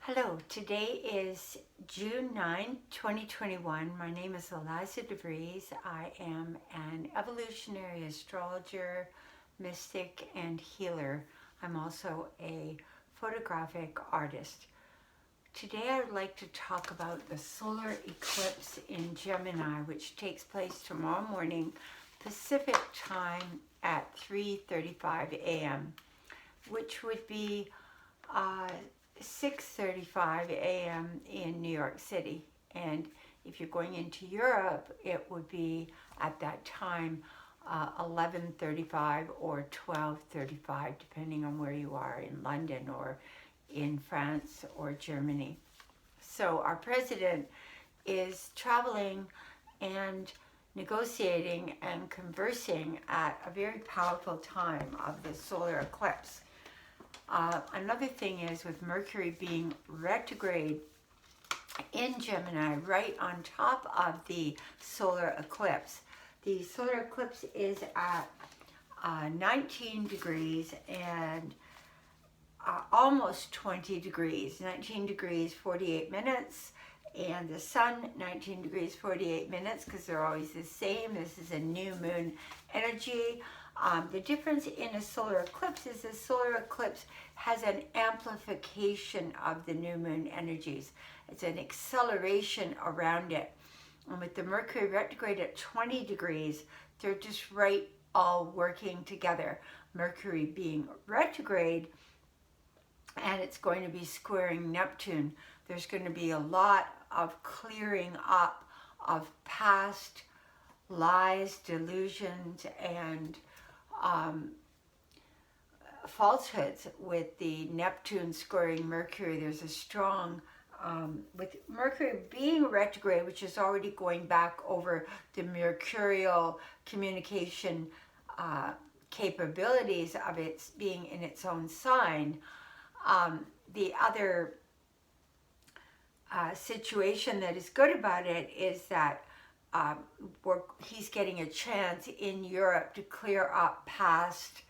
Hello, today is June 9, 2021. My name is Eliza de Vries. I am an evolutionary astrologer, mystic, and healer. I'm also a photographic artist. Today I would like to talk about the solar eclipse in Gemini, which takes place tomorrow morning, Pacific time at 3:35 a.m., which would be 6:35 a.m. in New York City, and if you're going into Europe, it would be at that time 11:35 or 12:35, depending on where you are in London or in France or Germany. So our president is traveling and negotiating and conversing at a very powerful time of the solar eclipse. Another thing is, with Mercury being retrograde in Gemini, right on top of the solar eclipse. The solar eclipse is at 19 degrees and almost 20 degrees, 19 degrees 48 minutes, and the sun 19 degrees 48 minutes, because they're always the same. This is a new moon energy. The difference in a solar eclipse is the solar eclipse has an amplification of the new moon energies. It's an acceleration around it. And with the Mercury retrograde at 20 degrees, they're just right all working together. Mercury being retrograde, and it's going to be squaring Neptune. There's going to be a lot of clearing up of past lies, delusions, and falsehoods. With the Neptune squaring Mercury, there's a strong, with Mercury being retrograde, which is already going back over the mercurial communication capabilities of its being in its own sign. The other situation that is good about it is that he's getting a chance in Europe to clear up past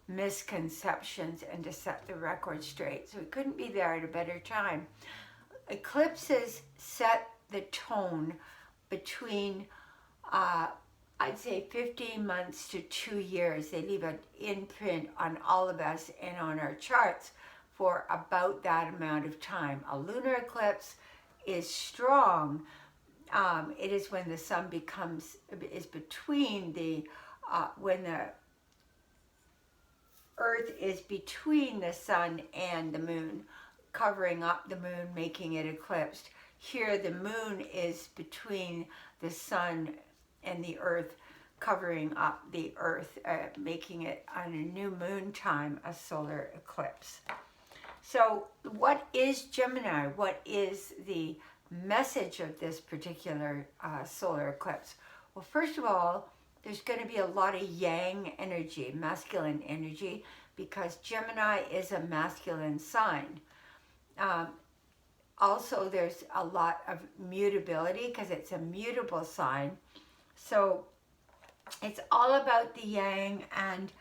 misconceptions and to set the record straight. So he couldn't be there at a better time. Eclipses set the tone between, I'd say, 15 months to 2 years. They leave an imprint on all of us and on our charts for about that amount of time. A lunar eclipse is strong. It is when the sun is between when the earth is between the sun and the moon, covering up the moon, making it eclipsed. Here the moon is between the sun and the earth, covering up the earth, making it on a new moon time a solar eclipse. So what is Gemini? What is the message of this particular solar eclipse? Well, first of all, there's going to be a lot of yang energy, masculine energy, because Gemini is a masculine sign. Also, there's a lot of mutability because it's a mutable sign. So it's all about the yang, and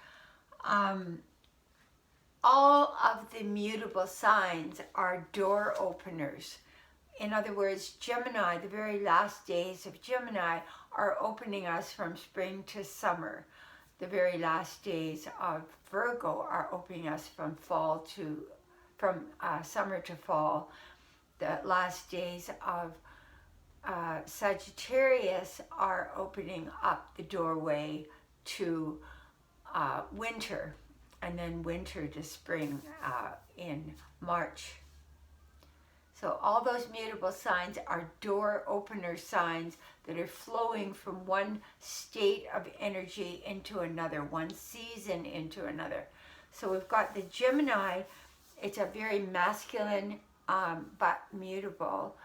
all of the mutable signs are door openers. In other words, Gemini, the very last days of Gemini are opening us from spring to summer. The very last days of Virgo are opening us from summer to fall. The last days of Sagittarius are opening up the doorway to winter, and then winter to spring in March. So all those mutable signs are door opener signs that are flowing from one state of energy into another, one season into another. So we've got the Gemini. It's a very masculine but mutable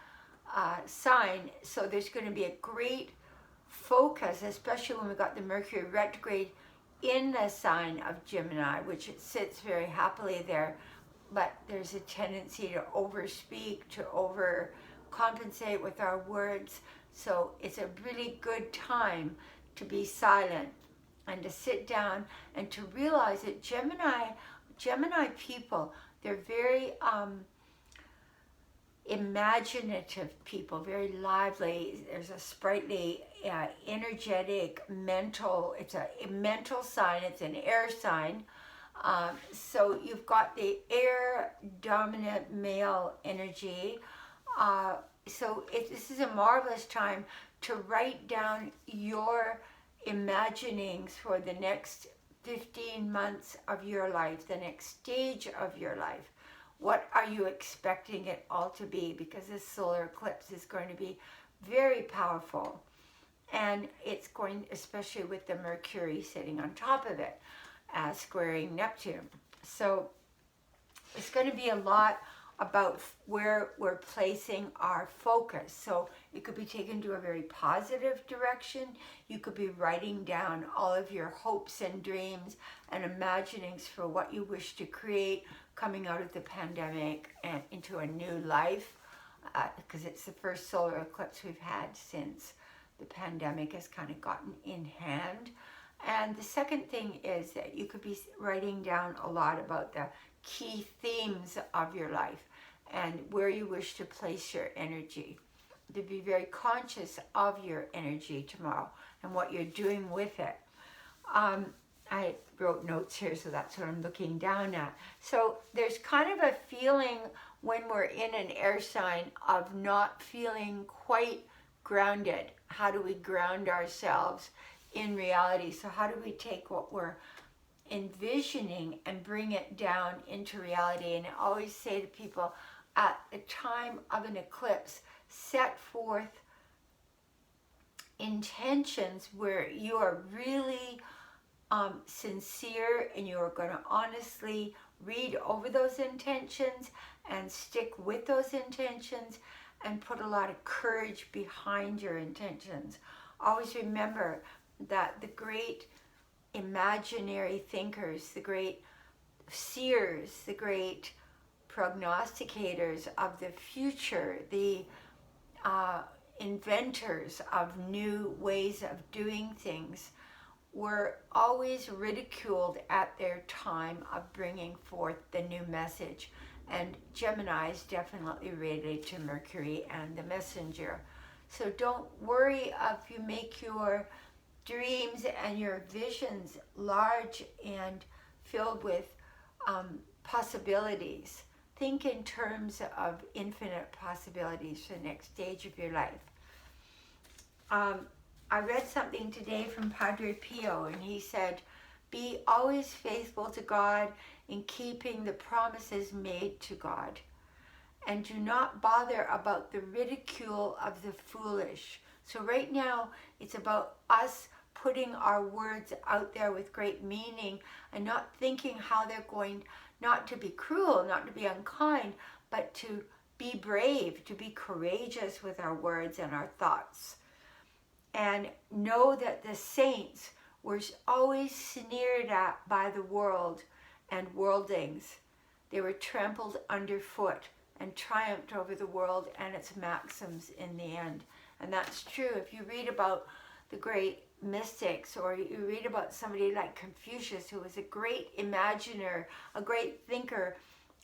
sign. So there's going to be a great focus, especially when we've got the Mercury retrograde in the sign of Gemini, which it sits very happily there. But there's a tendency to overspeak, to overcompensate with our words. So it's a really good time to be silent and to sit down and to realize that Gemini people, they're very imaginative people, very lively. There's a sprightly, energetic, mental, it's a mental sign, it's an air sign. So you've got the air dominant male energy. This is a marvelous time to write down your imaginings for the next 15 months of your life, the next stage of your life. What are you expecting it all to be? Because this solar eclipse is going to be very powerful. And it's going, especially with the Mercury sitting on top of it, squaring Neptune. So it's going to be a lot about where we're placing our focus. So it could be taken to a very positive direction. You could be writing down all of your hopes and dreams and imaginings for what you wish to create coming out of the pandemic and into a new life, because it's the first solar eclipse we've had since the pandemic has kind of gotten in hand. And the second thing is that you could be writing down a lot about the key themes of your life and where you wish to place your energy. To be very conscious of your energy tomorrow and what you're doing with it. I wrote notes here, so that's what I'm looking down at. So there's kind of a feeling when we're in an air sign of not feeling quite grounded. How do we ground ourselves in reality? So how do we take what we're envisioning and bring it down into reality? And I always say to people, at the time of an eclipse, set forth intentions where you are really sincere, and you are going to honestly read over those intentions and stick with those intentions and put a lot of courage behind your intentions. Always remember that the great imaginary thinkers, the great seers, the great prognosticators of the future, the inventors of new ways of doing things, were always ridiculed at their time of bringing forth the new message. And Gemini is definitely related to Mercury and the messenger. So don't worry if you make your dreams and your visions large and filled with possibilities. Think in terms of infinite possibilities for the next stage of your life. I read something today from Padre Pio, and he said, "Be always faithful to God in keeping the promises made to God, and do not bother about the ridicule of the foolish." So right now, it's about us putting our words out there with great meaning and not thinking how they're going, not to be cruel, not to be unkind, but to be brave, to be courageous with our words and our thoughts. And know that the saints were always sneered at by the world and worldlings. They were trampled underfoot and triumphed over the world and its maxims in the end. And that's true. If you read about the great mystics, or you read about somebody like Confucius, who was a great imaginer, a great thinker,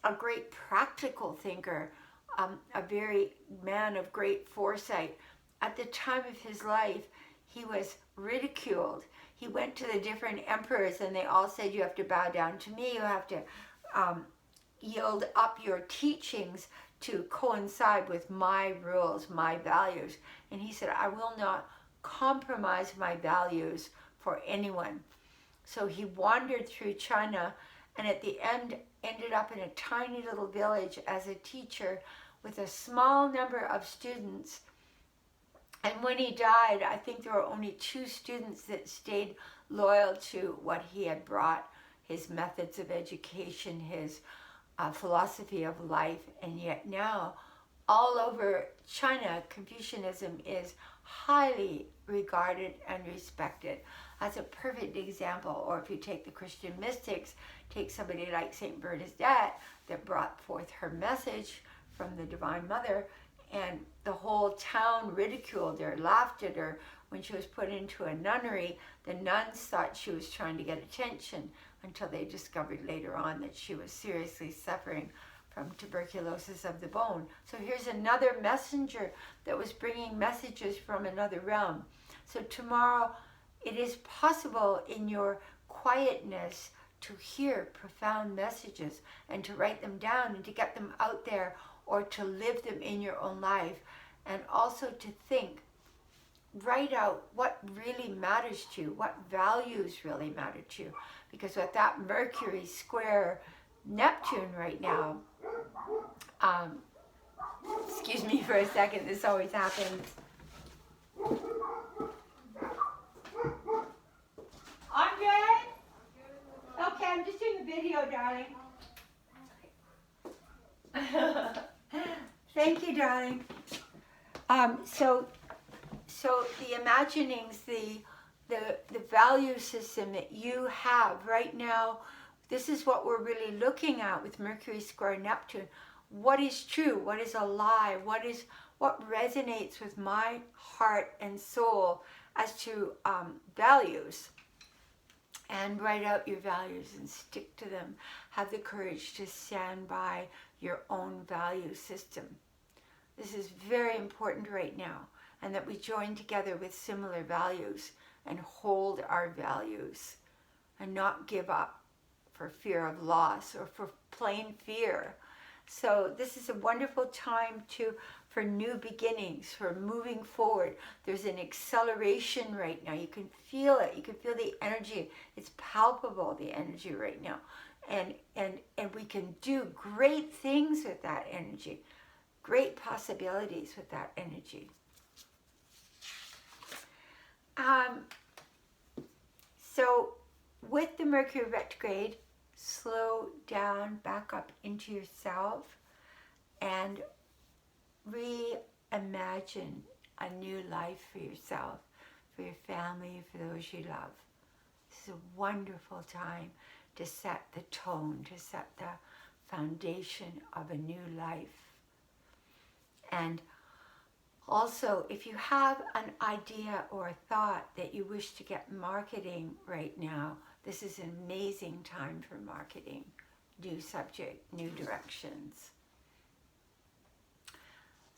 a great practical thinker, a very man of great foresight. At the time of his life, he was ridiculed. He went to the different emperors and they all said, "You have to bow down to me, you have to yield up your teachings to coincide with my rules, my values." And he said, "I will not compromise my values for anyone." So he wandered through China, and at the end ended up in a tiny little village as a teacher with a small number of students. And when he died, I think there were only 2 students that stayed loyal to what he had brought, his methods of education, his philosophy of life. And yet now, all over China, Confucianism is highly regarded and respected. That's a perfect example. Or if you take the Christian mystics, take somebody like Saint Bernadette that brought forth her message from the Divine Mother, and the whole town ridiculed her, laughed at her. When she was put into a nunnery, the nuns thought she was trying to get attention, until they discovered later on that she was seriously suffering from tuberculosis of the bone. So here's another messenger that was bringing messages from another realm. So tomorrow, it is possible in your quietness to hear profound messages and to write them down and to get them out there, or to live them in your own life, and also to think, write out what really matters to you, what values really matter to you. Because with that Mercury square Neptune right now, excuse me for a second, this always happens. Andre? Okay, I'm just doing a video, darling. Thank you, darling. So the imaginings, the value system that you have right now, this is what we're really looking at with Mercury square Neptune. What is true? What is a lie? What resonates with my heart and soul as to values? And write out your values and stick to them. Have the courage to stand by your own value system. This is very important right now, and that we join together with similar values and hold our values and not give up for fear of loss or for plain fear. So this is a wonderful time for new beginnings, for moving forward. There's an acceleration right now. You can feel it. You can feel the energy. It's palpable, the energy right now. And we can do great things with that energy. Great possibilities with that energy. So with the Mercury retrograde, slow down, back up into yourself, and reimagine a new life for yourself, for your family, for those you love. This is a wonderful time to set the tone, to set the foundation of a new life. And also, if you have an idea or a thought that you wish to get marketing right now, this is an amazing time for marketing. New subject, new directions.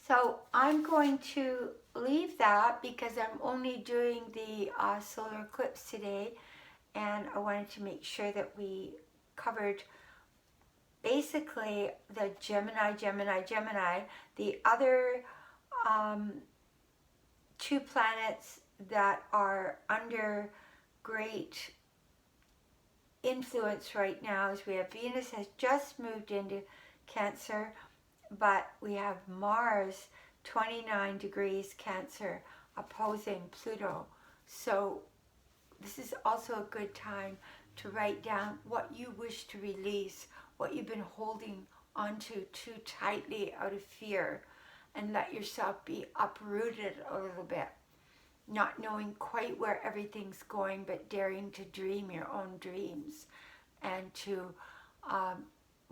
So I'm going to leave that because I'm only doing the solar eclipse today, and I wanted to make sure that we covered basically the Gemini. The other two planets that are under great influence right now is we have Venus has just moved into Cancer, but we have Mars 29 degrees Cancer opposing Pluto. So this is also a good time to write down what you wish to release, what you've been holding onto too tightly out of fear, and let yourself be uprooted a little bit, not knowing quite where everything's going, but daring to dream your own dreams and to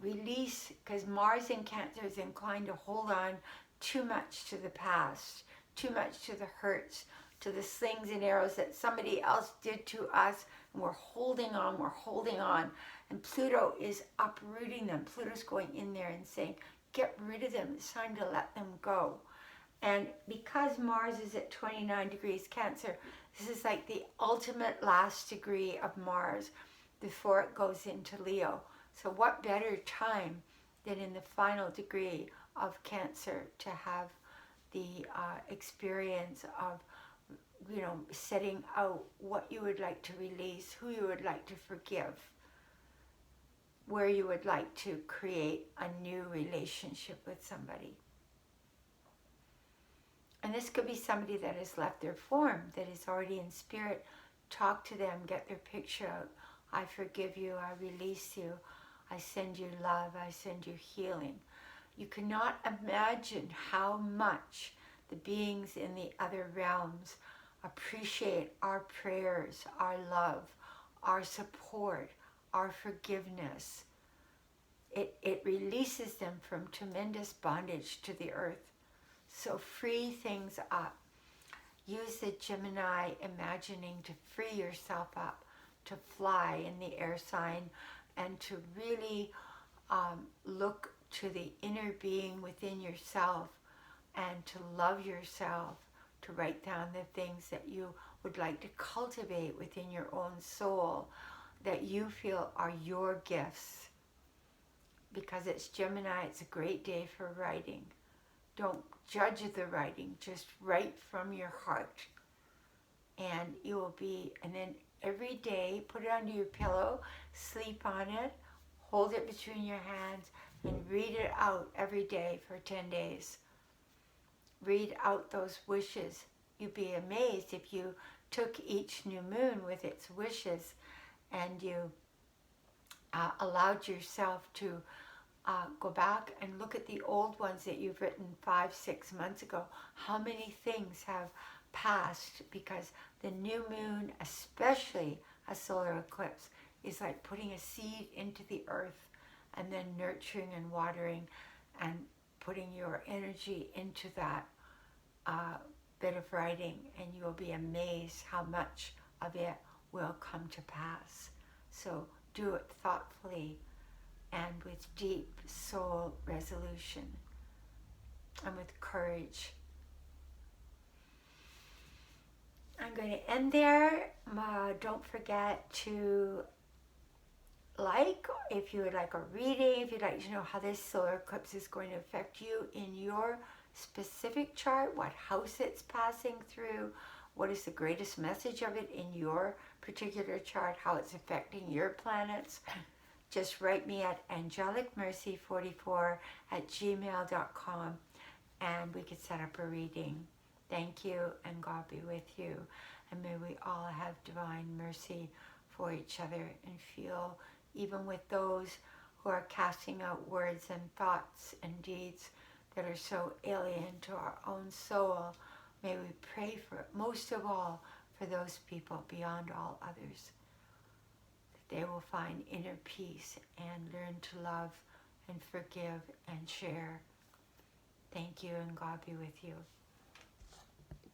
release, because Mars in Cancer is inclined to hold on too much to the past, too much to the hurts, to the slings and arrows that somebody else did to us, and we're holding on, and Pluto is uprooting them. Pluto's going in there and saying, get rid of them, it's time to let them go. And because Mars is at 29 degrees Cancer, this is like the ultimate last degree of Mars before it goes into Leo. So what better time than in the final degree of Cancer to have the experience of, setting out what you would like to release, who you would like to forgive, where you would like to create a new relationship with somebody. And this could be somebody that has left their form, that is already in spirit. Talk to them, get their picture out. I forgive you, I release you, I send you love, I send you healing. You cannot imagine how much the beings in the other realms appreciate our prayers, our love, our support, our forgiveness. It releases them from tremendous bondage to the earth. So free things up. Use the Gemini imagining to free yourself up, to fly in the air sign, and to really look to the inner being within yourself and to love yourself, to write down the things that you would like to cultivate within your own soul that you feel are your gifts. Because it's Gemini, it's a great day for writing. Don't judge the writing, just write from your heart. And you will be, and then every day, put it under your pillow, sleep on it, hold it between your hands, and read it out every day for 10 days. Read out those wishes. You'd be amazed if you took each new moon with its wishes and you allowed yourself to go back and look at the old ones that you've written 5-6 months ago. How many things have passed? Because the new moon, especially a solar eclipse, is like putting a seed into the earth and then nurturing and watering and putting your energy into that bit of writing, and you will be amazed how much of it will come to pass. So do it thoughtfully and with deep soul resolution and with courage. I'm going to end there. Don't forget to like, if you would like a reading, if you'd like to know how this solar eclipse is going to affect you in your specific chart, what house it's passing through, what is the greatest message of it in your particular chart, how it's affecting your planets, just write me at angelicmercy44@gmail.com and we could set up a reading. Thank you, and God be with you. And may we all have divine mercy for each other and feel, even with those who are casting out words and thoughts and deeds that are so alien to our own soul, may we pray for, most of all, for those people beyond all others, that they will find inner peace and learn to love and forgive and share. Thank you, and God be with you.